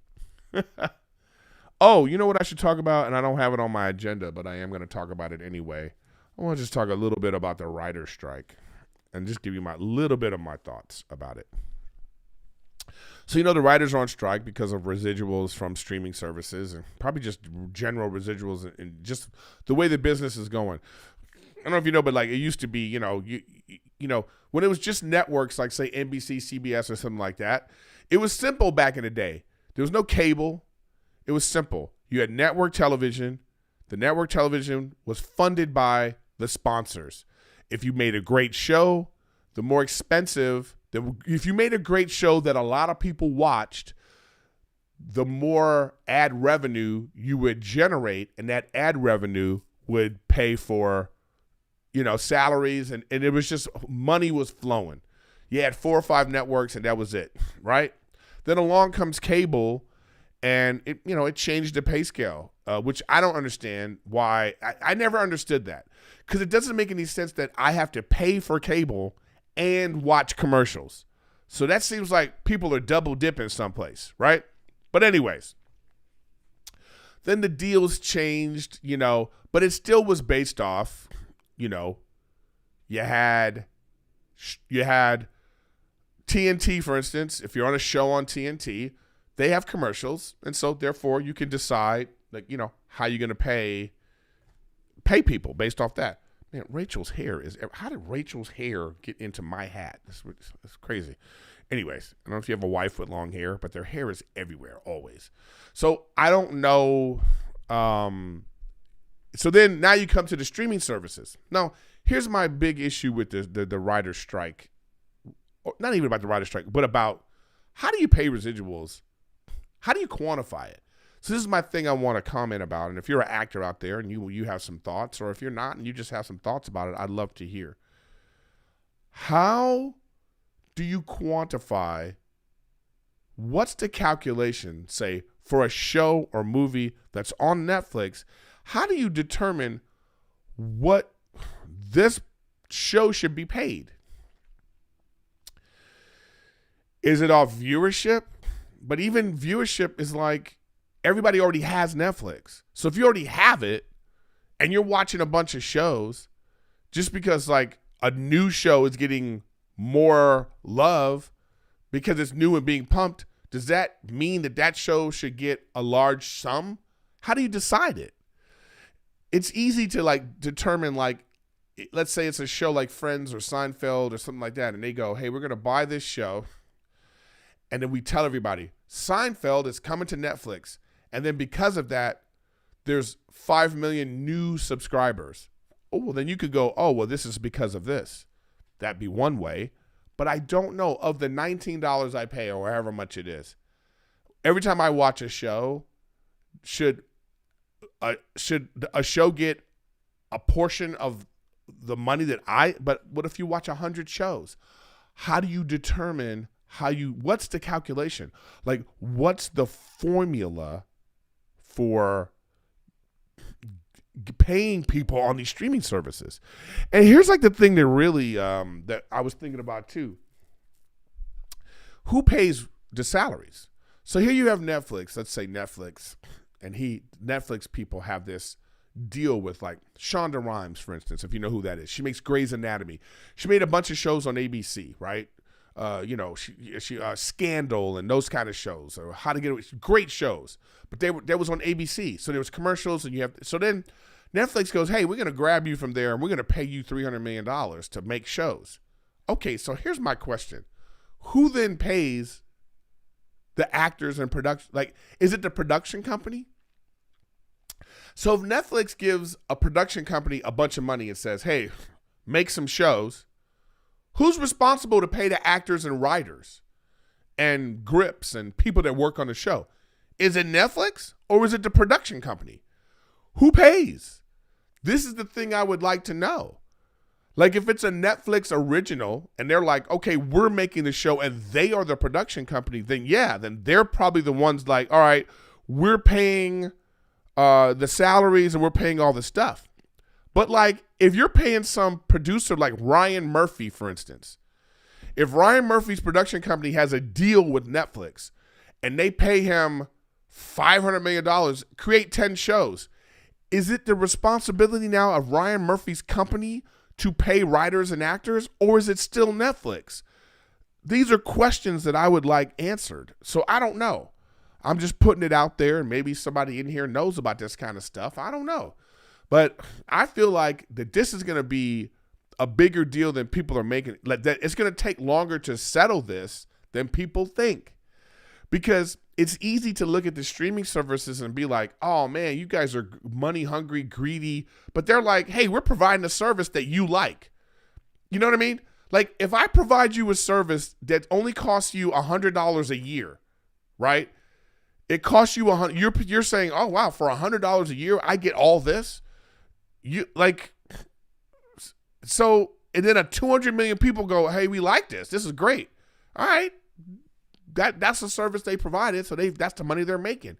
Oh, you know what I should talk about? And I don't have it on my agenda, but I am going to talk about it anyway. I want to just talk a little bit about the writer's strike and just give you my little bit of my thoughts about it. So, you know, the writers are on strike because of residuals from streaming services and probably just general residuals and just the way the business is going. I don't know if you know, but like it used to be, you know, you know, when it was just networks like say NBC, CBS or something like that, it was simple back in the day. There was no cable. It was simple. You had network television. The network television was funded by the sponsors. If you made a great show, the more expensive, if you made a great show that a lot of people watched, the more ad revenue you would generate, and that ad revenue would pay for, you know, salaries, and it was just money was flowing. You had 4 or 5 networks, and that was it, right? Then along comes cable, and it changed the pay scale, which I don't understand why. I never understood that because it doesn't make any sense that I have to pay for cable and watch commercials. So that seems like people are double dipping someplace, right? But anyways, then the deals changed, you know, but it still was based off, you know, you had TNT, for instance. If you're on a show on TNT, they have commercials, and so therefore you can decide, like, you know, how you're going to pay people based off that. Man, Rachel's hair is. How did Rachel's hair get into my hat? It's crazy. Anyways, I don't know if you have a wife with long hair, but their hair is everywhere always. So I don't know. So then now you come to the streaming services. Now here's my big issue with the writer's strike. Not even about the writer's strike, but about how do you pay residuals? How do you quantify it? So this is my thing I want to comment about. And if you're an actor out there and you have some thoughts, or if you're not and you just have some thoughts about it, I'd love to hear. How do you quantify, what's the calculation, say, for a show or movie that's on Netflix? How do you determine what this show should be paid? Is it off viewership? But even viewership is like, everybody already has Netflix. So if you already have it and you're watching a bunch of shows, just because like a new show is getting more love because it's new and being pumped, does that mean that that show should get a large sum? How do you decide it? It's easy to like determine, like, let's say it's a show like Friends or Seinfeld or something like that, and they go, hey, we're going to buy this show. And then we tell everybody, Seinfeld is coming to Netflix. And then because of that, there's 5 million new subscribers. Oh, well, then you could go, oh, well, this is because of this. That'd be one way. But I don't know, of the $19 I pay or however much it is, every time I watch a show, should a show get a portion of the money but what if you watch 100 shows? How do you determine what's the calculation? Like, what's the formula for paying people on these streaming services? And here's like the thing that really, that I was thinking about too. Who pays the salaries? So here you have Netflix, let's say Netflix, and Netflix people have this deal with like Shonda Rhimes, for instance, if you know who that is. She makes Grey's Anatomy. She made a bunch of shows on ABC, right? She Scandal and those kind of shows, or How to Get Away, great shows. But that was on ABC, so there was commercials, and so then Netflix goes, hey, we're going to grab you from there, and we're going to pay you $300 million to make shows. Okay, so here's my question: who then pays the actors and production? Like, is it the production company? So if Netflix gives a production company a bunch of money and says, hey, make some shows, who's responsible to pay the actors and writers and grips and people that work on the show? Is it Netflix or is it the production company? Who pays? This is the thing I would like to know. Like, if it's a Netflix original and they're like, okay, we're making the show and they are the production company, then they're probably the ones like, all right, we're paying the salaries and we're paying all the stuff. But like, if you're paying some producer like Ryan Murphy, for instance, if Ryan Murphy's production company has a deal with Netflix and they pay him $500 million, create 10 shows, is it the responsibility now of Ryan Murphy's company to pay writers and actors, or is it still Netflix? These are questions that I would like answered. So I don't know. I'm just putting it out there, and maybe somebody in here knows about this kind of stuff. I don't know. But I feel like that this is going to be a bigger deal than people are making. Like, that it's going to take longer to settle this than people think. Because it's easy to look at the streaming services and be like, oh man, you guys are money hungry, greedy. But they're like, hey, we're providing a service that you like. You know what I mean? Like, if I provide you a service that only costs you $100 a year, right? It costs you $100. You're saying, oh wow, for $100 a year, I get all this. You like, so, and then 200 million people go, hey, we like this. This is great. All right. That's the service they provided. So that's the money they're making.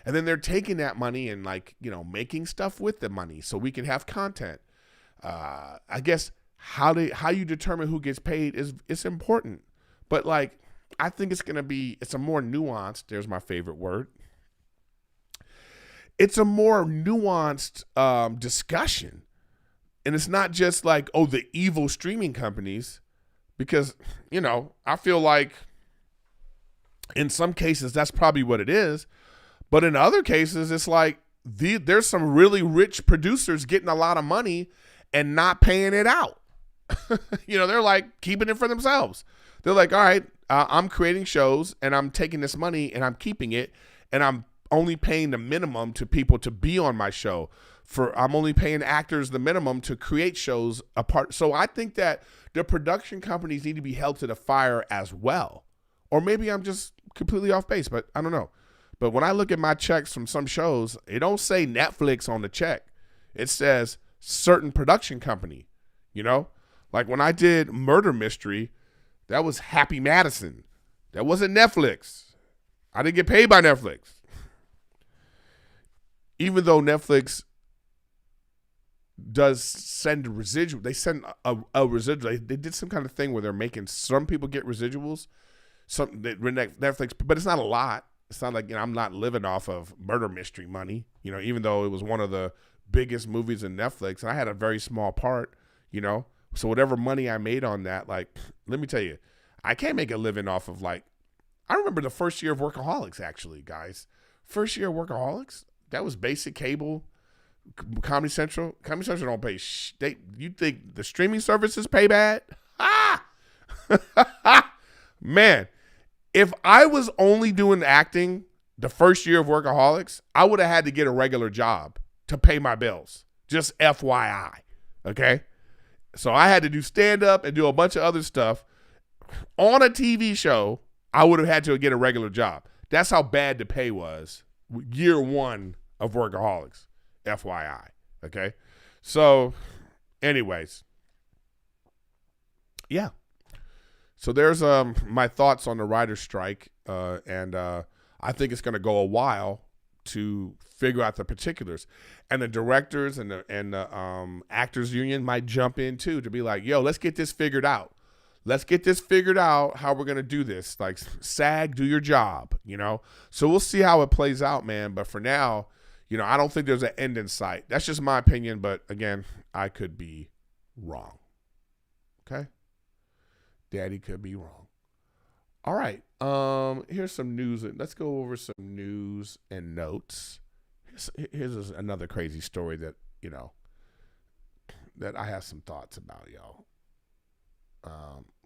And then they're taking that money and like, making stuff with the money so we can have content. I guess how you determine who gets paid it's important. But like, I think it's a more nuanced, there's my favorite word. It's a more nuanced discussion. And it's not just like, oh, the evil streaming companies, because, I feel like in some cases that's probably what it is. But in other cases, it's like there's some really rich producers getting a lot of money and not paying it out. They're like keeping it for themselves. They're like, all right, I'm creating shows and I'm taking this money and I'm keeping it, and I'm only paying the minimum to people to be on my show. I'm only paying actors the minimum to create shows apart. So I think that the production companies need to be held to the fire as well. Or maybe I'm just completely off base, but I don't know. But when I look at my checks from some shows, it don't say Netflix on the check. It says certain production company, Like when I did Murder Mystery, that was Happy Madison. That wasn't Netflix. I didn't get paid by Netflix. Even though Netflix does send a residual, they send a residual. They did some kind of thing where they're making some people get residuals. Some Netflix, but it's not a lot. It's not like I'm not living off of Murder Mystery money. Even though it was one of the biggest movies in Netflix, and I had a very small part. So whatever money I made on that, like, let me tell you, I can't make a living off of I remember the first year of Workaholics, actually, guys. First year of Workaholics, that was basic cable, Comedy Central. Comedy Central don't pay you think the streaming services pay bad? Ah! Man, if I was only doing acting the first year of Workaholics, I would have had to get a regular job to pay my bills. Just FYI, okay? So I had to do stand-up and do a bunch of other stuff. On a TV show, I would have had to get a regular job. That's how bad the pay was year one of Workaholics, FYI, okay? So, anyways, yeah. So there's my thoughts on the writer's strike, and I think it's going to go a while to figure out the particulars. And the directors and the actors union might jump in too to be like, yo, let's get this figured out. Let's get this figured out, how we're going to do this. Like, SAG, do your job, So we'll see how it plays out, man. But for now, I don't think there's an end in sight. That's just my opinion. But, again, I could be wrong. Okay? Daddy could be wrong. All right. Here's some news. Let's go over some news and notes. Here's another crazy story that, that I have some thoughts about, y'all.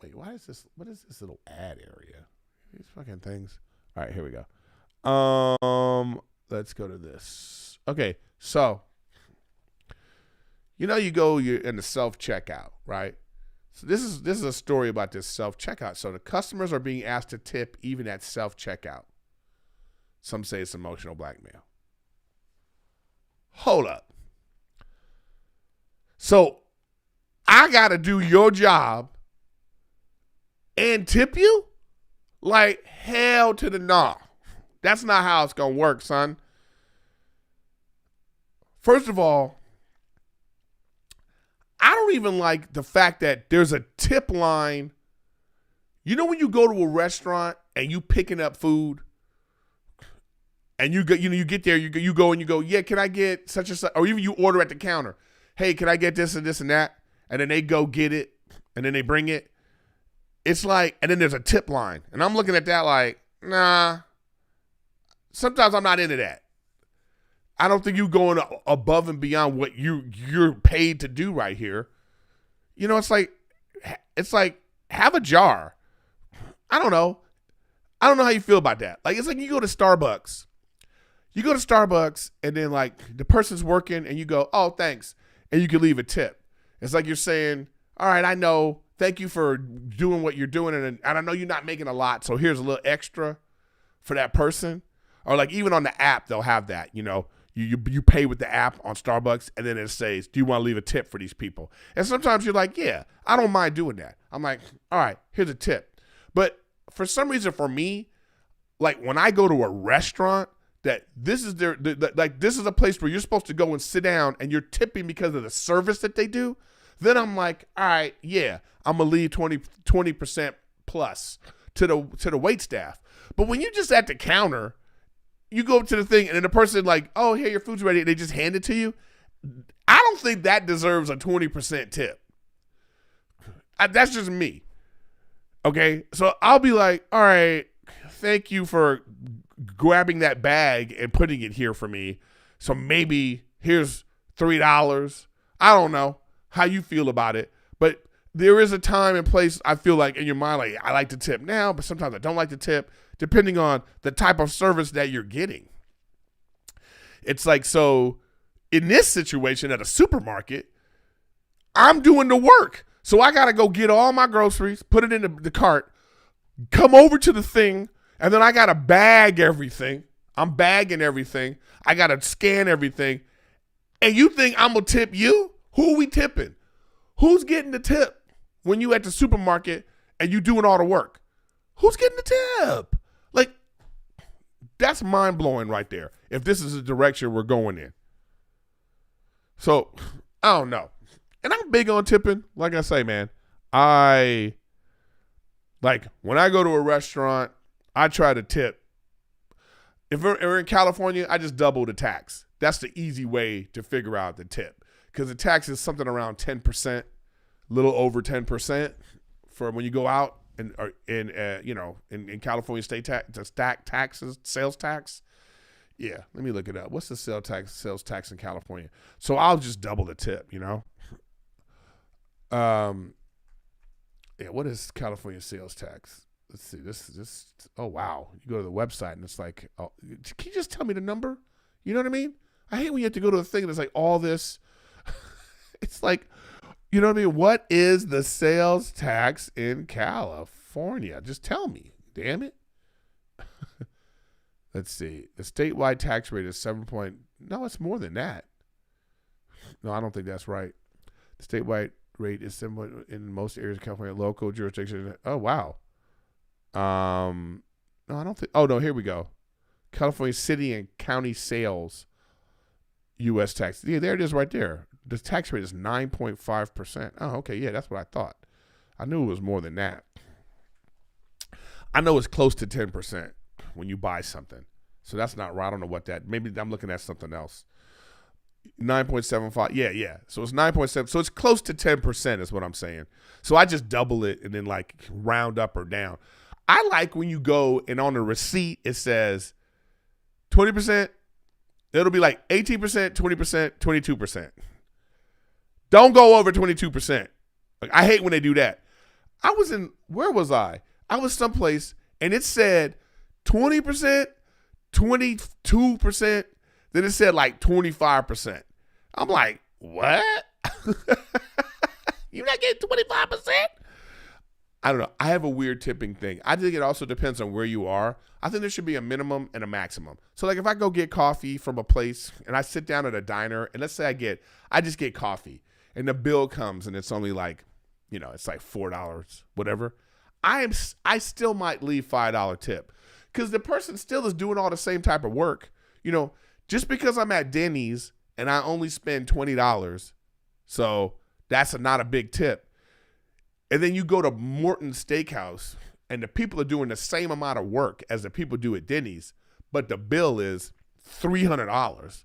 Wait, what is this little ad area? These fucking things. All right, here we go. Let's go to this. Okay, so you're in the self-checkout, right? So this is a story about this self-checkout. So the customers are being asked to tip even at self-checkout. Some say it's emotional blackmail. Hold up. So I got to do your job and tip you? Like, hell to the no. That's not how it's going to work, son. First of all, I don't even like the fact that there's a tip line. When you go to a restaurant and you picking up food and you get there, you go and you go, yeah, can I get such and such? Or even you order at the counter. Hey, can I get this and this and that? And then they go get it and then they bring it. It's like, and then there's a tip line. And I'm looking at that like, nah. Sometimes I'm not into that. I don't think you going above and beyond what you're paid to do right here. It's like have a jar. I don't know how you feel about that. Like, it's like you go to Starbucks. You go to Starbucks and then like the person's working and you go, oh, thanks. And you can leave a tip. It's like you're saying, all right, I know. Thank you for doing what you're doing. And I know you're not making a lot, so here's a little extra for that person. Or like even on the app, they'll have that, You pay with the app on Starbucks, and then it says, do you want to leave a tip for these people? And sometimes you're like, yeah, I don't mind doing that. I'm like, all right, here's a tip. But for some reason, for me, like when I go to a restaurant, that this is this is a place where you're supposed to go and sit down and you're tipping because of the service that they do. Then I'm like, all right, yeah, I'm going to leave 20% plus to the wait staff. But when you're just at the counter, you go up to the thing and then the person like, oh, here, your food's ready. And they just hand it to you. I don't think that deserves a 20% tip. That's just me. Okay. So I'll be like, all right, thank you for grabbing that bag and putting it here for me. So maybe here's $3. I don't know how you feel about it, but there is a time and place I feel like in your mind, like I like to tip now, but sometimes I don't like to tip, depending on the type of service that you're getting. It's like, so in this situation at a supermarket, I'm doing the work. So I got to go get all my groceries, put it in the cart, come over to the thing, and then I got to bag everything. I'm bagging everything. I got to scan everything. And you think I'm going to tip you? Who are we tipping? Who's getting the tip when you at the supermarket and you doing all the work? Who's getting the tip? Like, that's mind-blowing right there, if this is the direction we're going in. So, I don't know. And I'm big on tipping. Like I say, man, when I go to a restaurant, I try to tip. If we're in California, I just double the tax. That's the easy way to figure out the tip, because the tax is something around 10%, a little over 10% for when you go out in California state taxes, sales tax. Yeah, let me look it up. What's the sales tax in California? So I'll just double the tip, what is California sales tax? Let's see. This. Oh wow! You go to the website and it's like, oh, can you just tell me the number? You know what I mean? I hate when you have to go to a thing and it's like all this. It's like, you know what I mean? What is the sales tax in California? Just tell me. Damn it. Let's see. The statewide tax rate is 7 point. No, it's more than that. No, I don't think that's right. The statewide rate is similar in most areas of California. Local jurisdiction. Oh wow. No, I don't think. Oh no, here we go. California city and county sales, U.S. tax. Yeah, there it is right there. The tax rate is 9.5%. Oh, okay, yeah, that's what I thought. I knew it was more than that. I know it's close to 10% when you buy something. So that's not right. I don't know what that. Maybe I'm looking at something else. 9.75. Yeah. So it's 9.7. So it's close to 10% is what I'm saying. So I just double it and then like round up or down. I like when you go and on the receipt it says 20%. It'll be like 18%, 20%, 22%. Don't go over 22%. Like, I hate when they do that. Where was I? I was someplace and it said 20%, 22%. Then it said like 25%. I'm like, what? You're not getting 25%? I don't know. I have a weird tipping thing. I think it also depends on where you are. I think there should be a minimum and a maximum. So like if I go get coffee from a place and I sit down at a diner and let's say I just get coffee and the bill comes and it's only like, it's like $4, whatever. I still might leave $5 tip because the person still is doing all the same type of work. Just because I'm at Denny's and I only spend $20, so that's not a big tip. And then you go to Morton's Steakhouse and the people are doing the same amount of work as the people do at Denny's, but the bill is $300.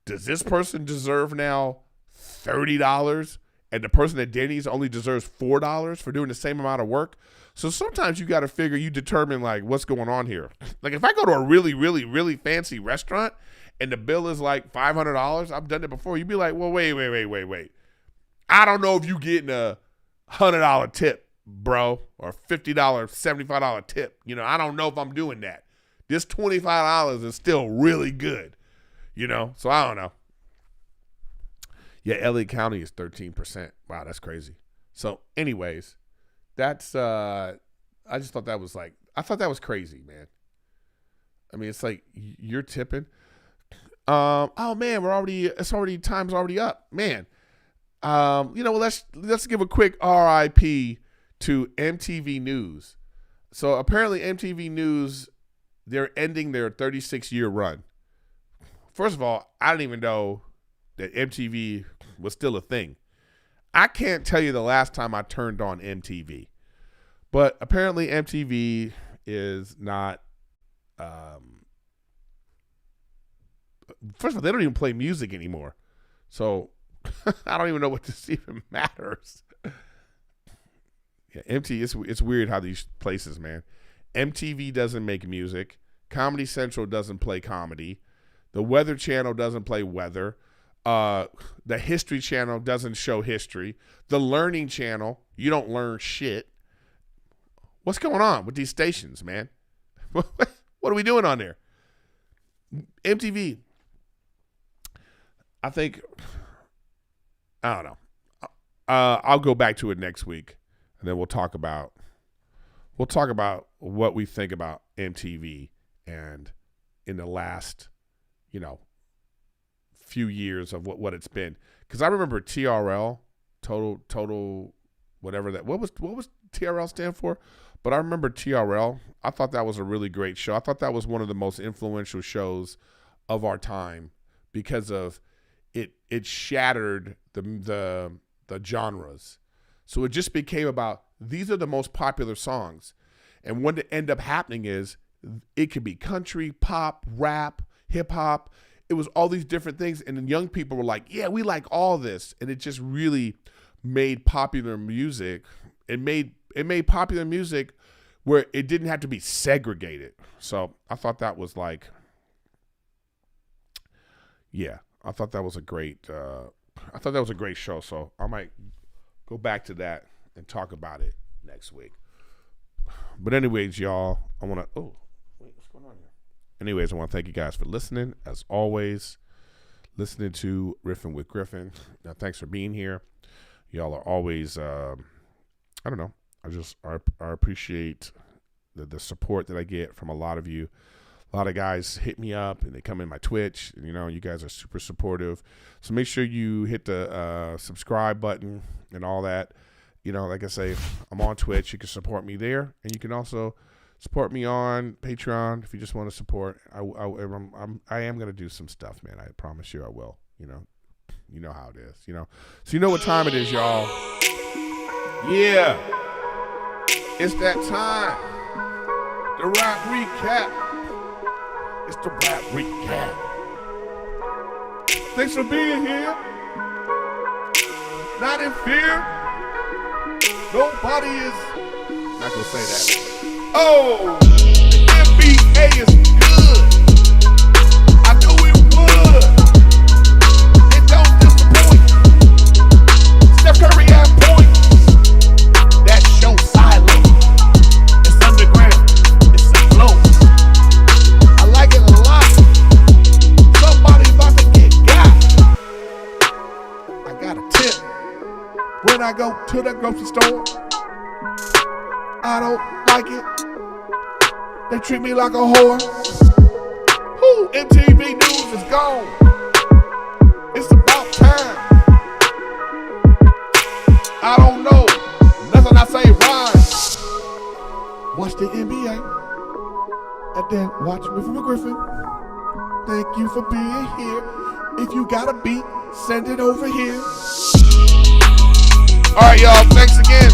Does this person deserve now $30 and the person at Denny's only deserves $4 for doing the same amount of work? So sometimes you determine like what's going on here. Like if I go to a really, really, really fancy restaurant and the bill is like $500, I've done it before. You'd be like, well, wait. I don't know if you getting a $100 tip, bro, or $50, $75 tip. I don't know if I'm doing that. This $25 is still really good, so I don't know. Yeah, LA County is 13%. Wow, that's crazy. So anyways, that's I just thought that was crazy, man. I mean, it's like you're tipping. Oh man, time's already up, man. Let's give a quick RIP to MTV News. So apparently MTV News, they're ending their 36-year run. First of all, I didn't even know that MTV was still a thing. I can't tell you the last time I turned on MTV, but apparently MTV is not. First of all, they don't even play music anymore, so I don't even know what this even matters. Yeah, it's weird how these places, man. MTV doesn't make music. Comedy Central doesn't play comedy. The Weather Channel doesn't play weather. The History Channel doesn't show history. The Learning Channel, you don't learn shit. What's going on with these stations, man? What are we doing on there? MTV. I don't know. I'll go back to it next week, and then we'll talk about what we think about MTV and in the last, few years of what it's been. Because I remember TRL, total, whatever that. What was TRL stand for? But I remember TRL. I thought that was a really great show. I thought that was one of the most influential shows of our time because of it. It shattered the genres. So it just became about these are the most popular songs, and what ended up happening is it could be country, pop, rap, hip hop. It was all these different things, and then young people were like, "Yeah, we like all this," and it just really made popular music. It made popular music where it didn't have to be segregated. So I thought that was I thought that was a great. I thought that was a great show. So I might go back to that and talk about it next week. But anyways, y'all, I want to. Oh, wait, what's going on here? Anyways, I want to thank you guys for listening. As always, listening to Riffin with Griffin. Now, thanks for being here. Y'all are always. I don't know. I appreciate the support that I get from a lot of you. A lot of guys hit me up and they come in my Twitch. And, you guys are super supportive. So make sure you hit the subscribe button and all that. Like I say, I'm on Twitch. You can support me there, and you can also support me on Patreon if you just want to support. I am gonna do some stuff, man. I promise you, I will. You know how it is. So you know what time it is, y'all. Yeah, it's that time. The rap recap. It's the rap recap. Thanks for being here. Not in fear. Nobody is. Not gonna say that. Oh, the NBA is good. I knew it would. It don't disappoint. Steph Curry had points. That show silent. It's underground. It's a flow. I like it a lot. Somebody about to get got. I got a tip. When I go to the grocery store, I don't like it. They treat me like a whore. Whoo, MTV News is gone. It's about time. I don't know. Nothing I say rhymes. Watch the NBA. And then watch Riffin with Griffin. Thank you for being here. If you got a beat, send it over here. All right, y'all. Thanks again.